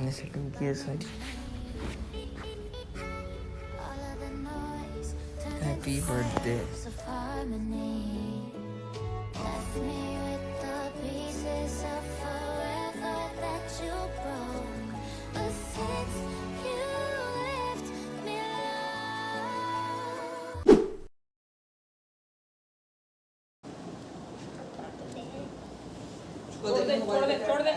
मैंने सेटिंग की है सारी। Happy birthday. छोड़ दे।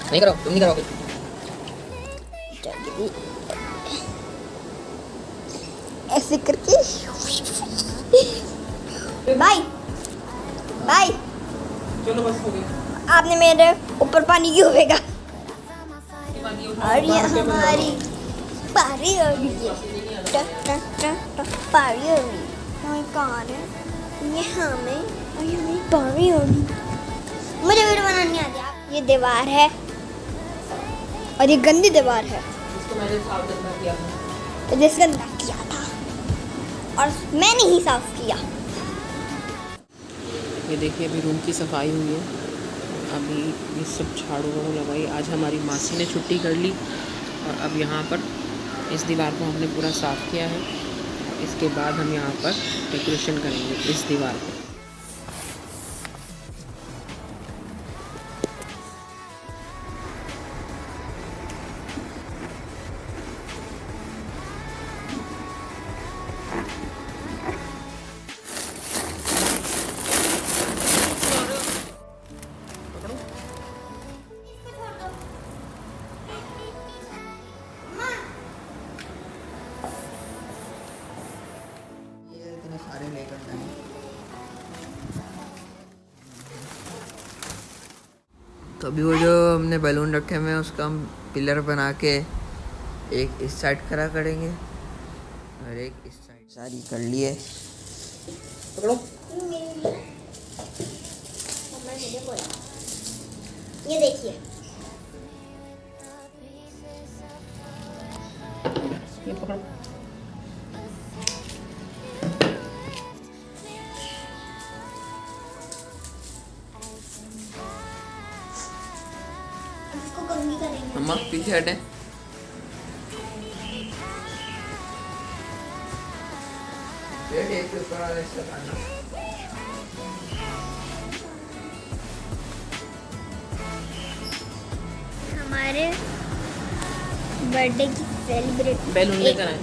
नहीं करो, तुम नहीं करोगे। ऐसे करके भाई भाई चलो बस हो गया। आपने मेरे ऊपर पानी क्यों फेंका? और ये हमारी पारी हो गई है। पारी हो गई। हमें कौन है? ये हमें और ये हमें पारी हो गई। मुझे वीडियो बनानी नहीं आती। ये दीवार है और ये गंदी दीवार है। इसको मैंने साफ गंदा किया था। तो जिस गंदा किया था और मैंने ही साफ किया। ये देखिए अभी रूम की सफाई हुई है। अभी ये सब झाड़ू वाड़ू लगाई। आज हमारी मासी ने छुट्टी कर ली और अब यहाँ पर इस दीवार को हमने पूरा साफ़ किया है। इसके बाद हम यहाँ पर डेकोरेशन करेंगे इस दीवार पर। सारे लेकर जाएंगे। तो अभी वो जो हमने बैलून रखे हुए हैं उसका हम पिलर बना के एक इस साइड खड़ा करेंगे और एक इस साइड। सारी कर लिए। पकड़ो। ये देखिए ये पकड़ो। इसको कंघी करेंगे। मम्मा पीछे हटे। एक ऊपर वाला इसका खाना। हमारे बर्थडे की सेलिब्रेट बैलून लेकर आए।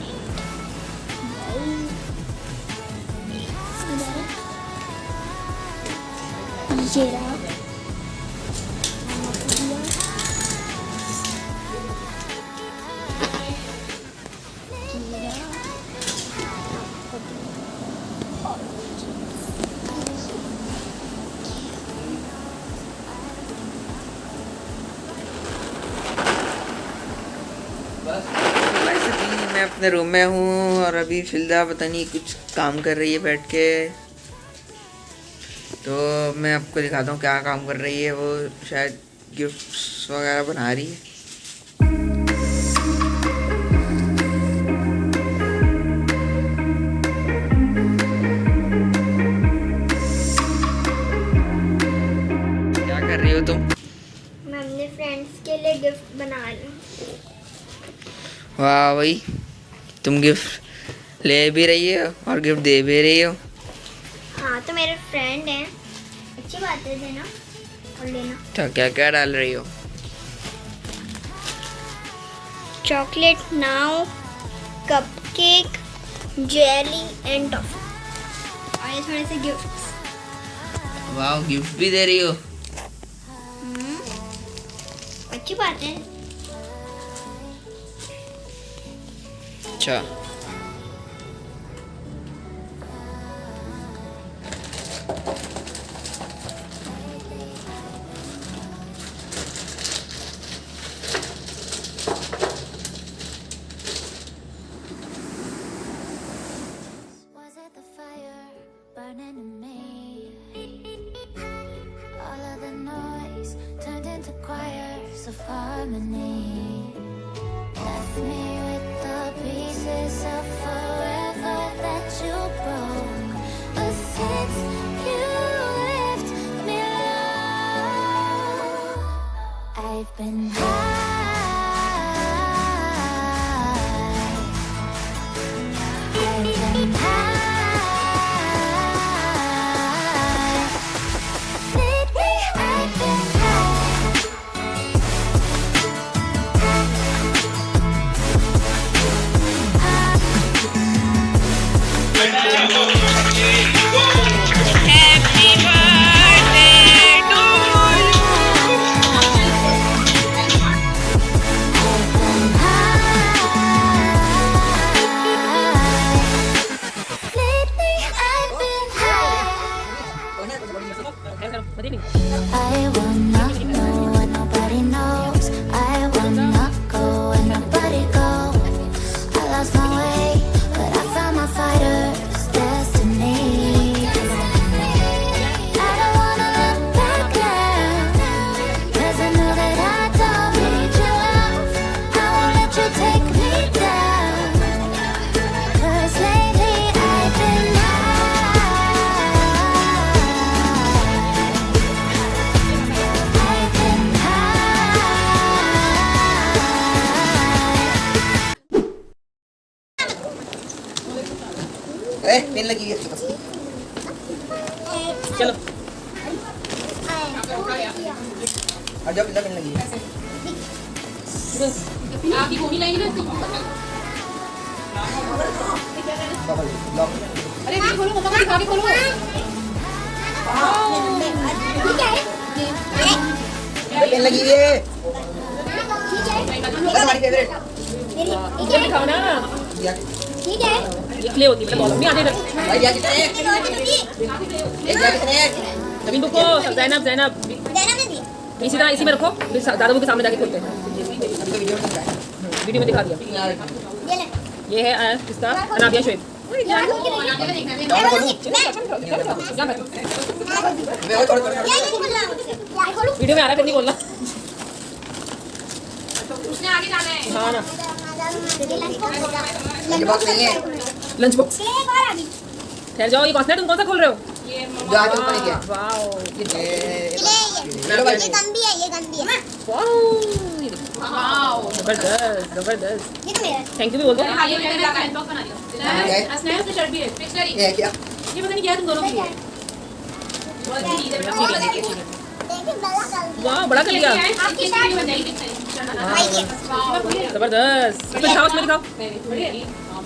ये रहा। वैसे भी मैं अपने रूम में हूँ और अभी फिलहाल पता नहीं कुछ काम कर रही है बैठ के। तो मैं आपको दिखाता हूँ क्या काम कर रही है। वो शायद गिफ्ट्स वगैरह बना रही है। क्या कर रही हो तुम? मैं अपने फ्रेंड्स के लिए गिफ्ट बना रही हूँ। वाह भाई, तुम गिफ्ट ले भी रही हो और गिफ्ट दे भी रही हो। हाँ तो मेरे फ्रेंड हैं, अच्छी बात है देना और लेना। अच्छा, क्या क्या डाल रही हो? Chocolate now, cupcake, jelly and toffee और ये थोड़े से गिफ्ट्स। वाह, गिफ्ट भी दे रही हो। अच्छी बात है। अच्छा, been high. I've been high. Lately I've been I wanna know what nobody knows. I wanna go where nobody goes. I lost my way, but I found my fighter's destiny. I don't wanna look back now, 'cause I know that I don't need your love. I won't let you take me down, 'cause lately I've been पेन लगी है इसके पास। चलो और जब pen लगी है आपकी कोनी लाइन में अरे ये खोलो मम्मा को दिखा के खोलो पेन लगी है हमारी फेवरेट मुझे दिखाओ ना ठीक है ये क्ले होती है मतलब बॉल नहीं आते इधर भाई या कितने एक या कितने जमीन को ज़ैनब ज़ैनब इसी तरह इसी में रखो फिर दादा के सामने जाके खोलते हैं वीडियो में दिखा दिया ये है किसका अनाबिया शोएब वीडियो में आ रहा है फिर नहीं बोलना उसने आगे जाना है हाँ ना बॉक्स नहीं है लंच बॉक्स ठहर जाओ ये कौन सा तुम कौन सा खोल रहे हो जो आज ऊपर है क्या वाओ ये गंदी है वाओ जबरदस्त जबरदस्त ये तो मेरा थैंक यू भी बोल दो ये है क्या ये पता नहीं क्या तुम दोनों के लिए वाह बड़ा कर लिया जबरदस्त इसमें दिखाओ इसमें दिखाओ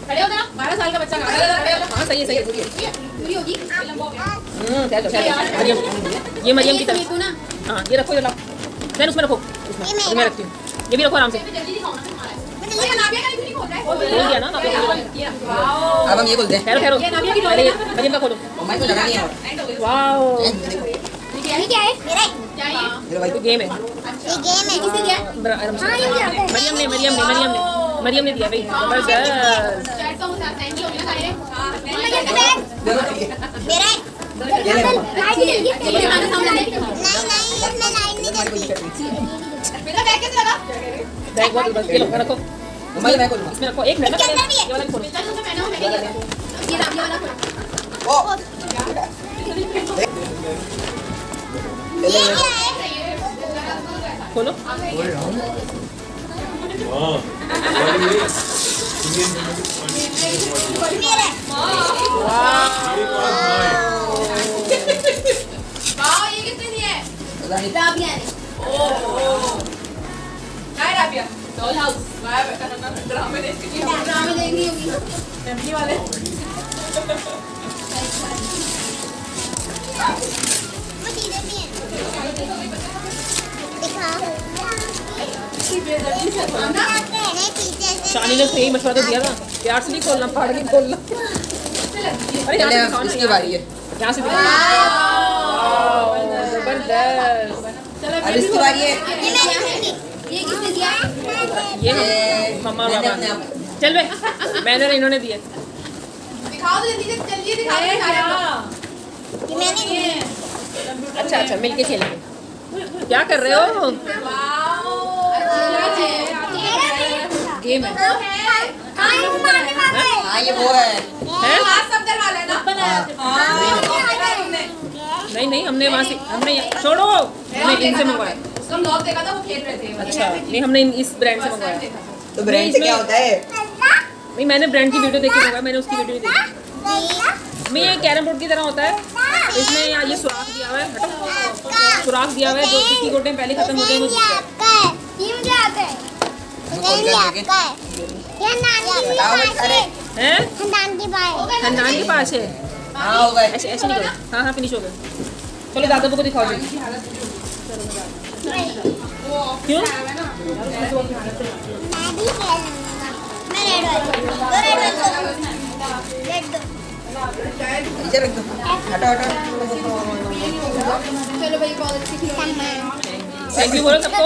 खड़े हो ना 12 साल का बच्चा हाँ सही है पूरी होगी मरियम ये मरियम की तरफ हाँ ये रखो ये लाओ देन उसमें रखो उसमें मैं रखती हूँ ये भी रखो आराम से खोल दिया ना अब हम ये बोल दें ठहरो ठहरो मरियम का खोलो मैं तो लगा नहीं है वाओ ये क्या है मेरा मेरा भाई तो गेम है ये गेम है किसने दिया मरियम ने दिया भाई जबरदस्त मेरा बैग बहुत बस ये लो रखो मोबाइल मैं खोलूंगा इसमें रखो एक मिनट ये वाला खोलो ओ खोलो शानी ने सही मशवरा तो दिया था प्यार से नहीं खोलना फाड़ के खोलना अरे यहाँ से दिखाओ ना इसकी बारी है यहाँ से दिखाओ जबरदस्त अब इसकी बारी है ये किसने दिया ये मम्मा मैंने बाबा अपने आप चल बे मैंने और इन्होंने दिए दिखाओ तो जल्दी से जल्दी दिखाओ ये मैंने दिया अच्छा अच्छा मिलके खेलेंगे क्या कर रहे हो गेम है हाँ ये वो है हैं? सब डरवा लेना नहीं नहीं हमने वहाँ से हमने छोड़ो हमने इनसे मंगवाया उसका ब्लॉग देखा था, वो खेल रहे थे। अच्छा नहीं, हमने इस ब्रांड से मंगवाया। तो ब्रांड से क्या होता है? नहीं मैंने ब्रांड की वीडियो देख के मंगवाया, मैंने उसकी वीडियो नहीं देखी। मैं ये कैरम बोर्ड की तरह होता है, इसमें यहाँ ये सुराख दिया हुआ है, हटो, सुराख दिया हुआ है, जो किसी को टाइम पहले खत्म हो गए वो जीता है। ये मुझे आता है। नहीं आपका है। ये नानी के पास है। हैं? खानदान के पास है। खानदान के पास है। हाँ हो गए। ऐसे ऐसे नहीं करो। हाँ हाँ फिनिश हो गए। चलो दादा को दिखाओ जी। क्यों? मैं भी खेलूंगा। मैं रेड वाली। दो रेड वाली। रेड दो। नीचे रख दो। हटो हटो। चलो भाई, बहुत अच्छी थी। थैंक यू बोलो सबको।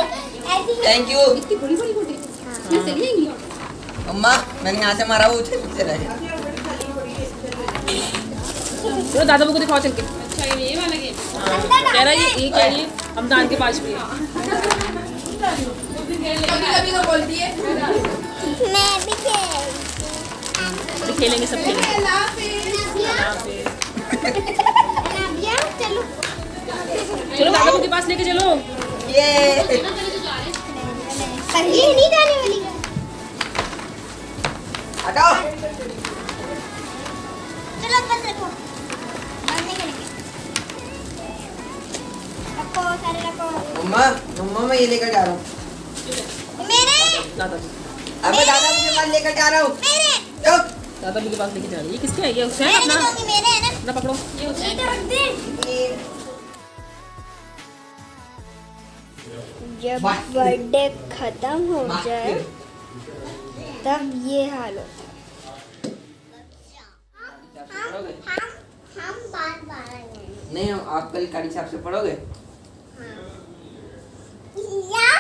Thank you. इतनी बड़ी बड़ी गोटी ये सही है ये। अम्मा मैंने यहाँ से मारा, वो उछल नीचे रह गया। चलो दादा को दिखाओ चल के। अच्छा ये वाला गेम। कह रहा है ये क्या है, हमदान के पास भी है। कभी कभी तो बोलती है मैं भी खेलूंगी। अभी खेलेंगे, सब खेलेंगे। नाबिया चलो। चलो दादा को के पास लेके चलो। ये पहले नहीं जाने वाली। हटाओ। चलो बस रखो। मारने के लिए। रखो सारे रखो। मम्मा मम्मा मैं ये लेकर जा रहा हूँ। मेरे दादा जी, अबे दादा के पास लेकर जा रहा हूँ। मेरे चुप। दादा जी के पास लेके जा रही है। ये किसके है? ये हुसैन मेरे अपना नहीं मेरे है ना। अपना पकड़ो। ये हुसैन। इधर रख दे। जब बर्थडे खत्म हो जाए तब ये हाल होता है। हम बात बारेंगे। नहीं आप कल कारी साहब से पढ़ोगे? या